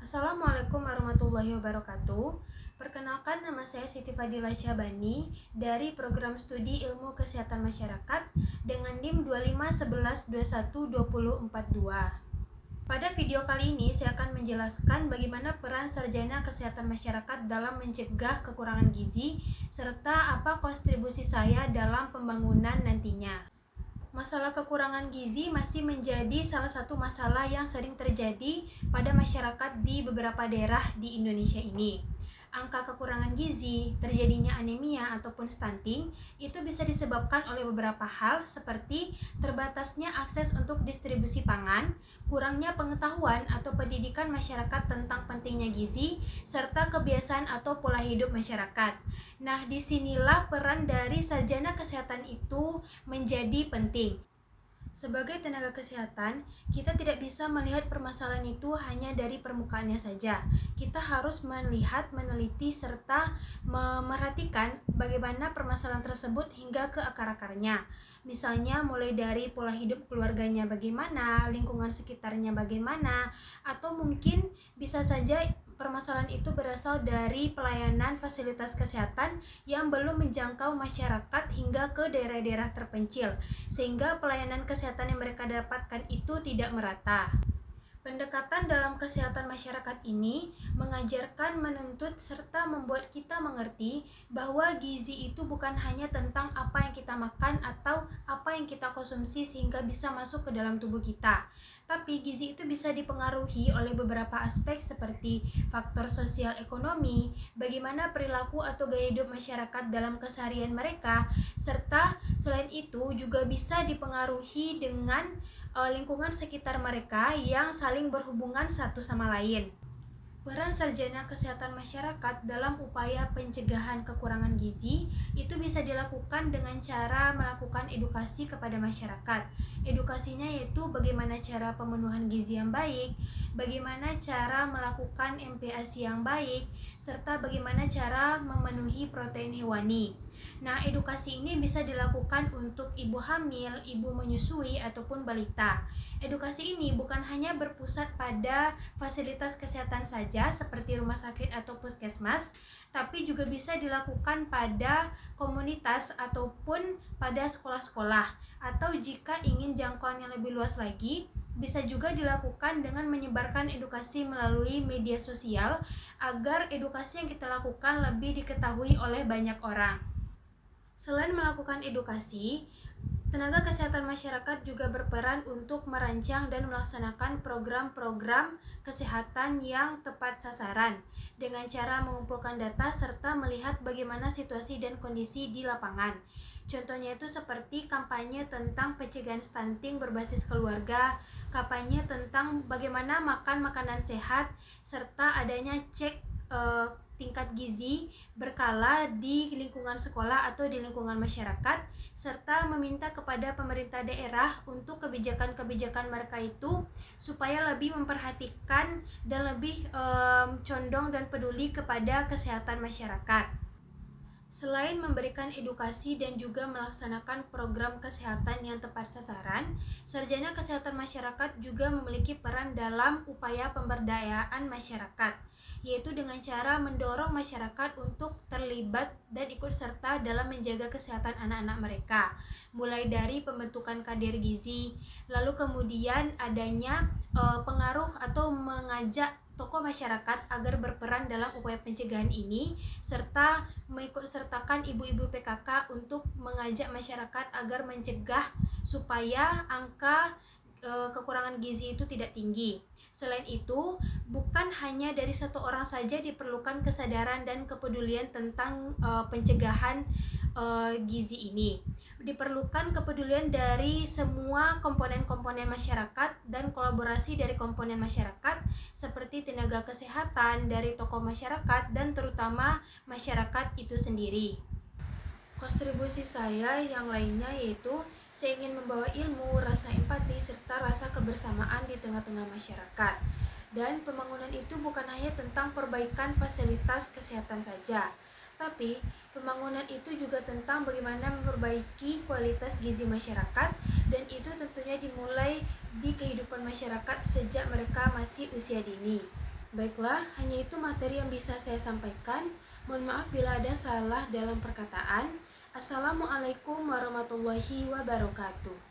Assalamualaikum warahmatullahi wabarakatuh. Perkenalkan, nama saya Siti Fadila Syabani dari Program Studi Ilmu Kesehatan Masyarakat dengan NIM 2511212042. Pada video kali ini saya akan menjelaskan bagaimana peran sarjana kesehatan masyarakat dalam mencegah kekurangan gizi serta apa kontribusi saya dalam pembangunan nantinya. Masalah kekurangan gizi masih menjadi salah satu masalah yang sering terjadi pada masyarakat di beberapa daerah di Indonesia ini. Angka kekurangan gizi, terjadinya anemia ataupun stunting, itu bisa disebabkan oleh beberapa hal seperti terbatasnya akses untuk distribusi pangan, kurangnya pengetahuan atau pendidikan masyarakat tentang pentingnya gizi, serta kebiasaan atau pola hidup masyarakat. Nah, disinilah peran dari sarjana kesehatan itu menjadi penting. Sebagai tenaga kesehatan, kita tidak bisa melihat permasalahan itu hanya dari permukaannya saja. Kita harus melihat, meneliti, serta memerhatikan bagaimana permasalahan tersebut hingga ke akar-akarnya. Misalnya mulai dari pola hidup keluarganya bagaimana, lingkungan sekitarnya bagaimana, atau mungkin bisa saja permasalahan itu berasal dari pelayanan fasilitas kesehatan yang belum menjangkau masyarakat hingga ke daerah-daerah terpencil, sehingga pelayanan kesehatan yang mereka dapatkan itu tidak merata. Pendekatan dalam kesehatan masyarakat ini mengajarkan, menuntut, serta membuat kita mengerti bahwa gizi itu bukan hanya tentang apa yang kita makan atau apa yang kita konsumsi sehingga bisa masuk ke dalam tubuh kita. Tapi gizi itu bisa dipengaruhi oleh beberapa aspek seperti faktor sosial ekonomi, bagaimana perilaku atau gaya hidup masyarakat dalam keseharian mereka, serta selain itu juga bisa dipengaruhi dengan lingkungan sekitar mereka yang saling berhubungan satu sama lain. Peran sarjana kesehatan masyarakat dalam upaya pencegahan kekurangan gizi itu bisa dilakukan dengan cara melakukan edukasi kepada masyarakat. Edukasinya yaitu bagaimana cara pemenuhan gizi yang baik, bagaimana cara melakukan MPASI yang baik, serta bagaimana cara memenuhi protein hewani. Nah, edukasi ini bisa dilakukan untuk ibu hamil, ibu menyusui, ataupun balita. Edukasi ini bukan hanya berpusat pada fasilitas kesehatan saja seperti rumah sakit atau puskesmas, tapi juga bisa dilakukan pada komunitas ataupun pada sekolah-sekolah. Atau jika ingin jangkauan yang lebih luas lagi, bisa juga dilakukan dengan menyebarkan edukasi melalui media sosial agar edukasi yang kita lakukan lebih diketahui oleh banyak orang. Selain melakukan edukasi, tenaga kesehatan masyarakat juga berperan untuk merancang dan melaksanakan program-program kesehatan yang tepat sasaran dengan cara mengumpulkan data serta melihat bagaimana situasi dan kondisi di lapangan. Contohnya itu seperti kampanye tentang pencegahan stunting berbasis keluarga, kampanye tentang bagaimana makan makanan sehat, serta adanya cek tingkat gizi berkala di lingkungan sekolah atau di lingkungan masyarakat, serta meminta kepada pemerintah daerah untuk kebijakan-kebijakan mereka itu supaya lebih memperhatikan dan lebih condong dan peduli kepada kesehatan masyarakat. Selain memberikan edukasi dan juga melaksanakan program kesehatan yang tepat sasaran, sarjana kesehatan masyarakat juga memiliki peran dalam upaya pemberdayaan masyarakat, yaitu dengan cara mendorong masyarakat untuk terlibat dan ikut serta dalam menjaga kesehatan anak-anak mereka, mulai dari pembentukan kader gizi, lalu kemudian adanya pengaruh atau mengajak tokoh masyarakat agar berperan dalam upaya pencegahan ini, serta mengikut sertakan ibu-ibu PKK untuk mengajak masyarakat agar mencegah supaya angka kekurangan gizi itu tidak tinggi. Selain itu, bukan hanya dari satu orang saja diperlukan kesadaran dan kepedulian tentang pencegahan gizi ini. Diperlukan kepedulian dari semua komponen-komponen masyarakat dan kolaborasi dari komponen masyarakat seperti tenaga kesehatan, dari tokoh masyarakat, dan terutama masyarakat itu sendiri. Kontribusi saya yang lainnya yaitu saya ingin membawa ilmu, rasa empati, serta rasa kebersamaan di tengah-tengah masyarakat. Dan pembangunan itu bukan hanya tentang perbaikan fasilitas kesehatan saja, tapi pembangunan itu juga tentang bagaimana memperbaiki kualitas gizi masyarakat, dan itu tentunya dimulai di kehidupan masyarakat sejak mereka masih usia dini. Baiklah, hanya itu materi yang bisa saya sampaikan. Mohon maaf bila ada salah dalam perkataan. Assalamualaikum warahmatullahi wabarakatuh.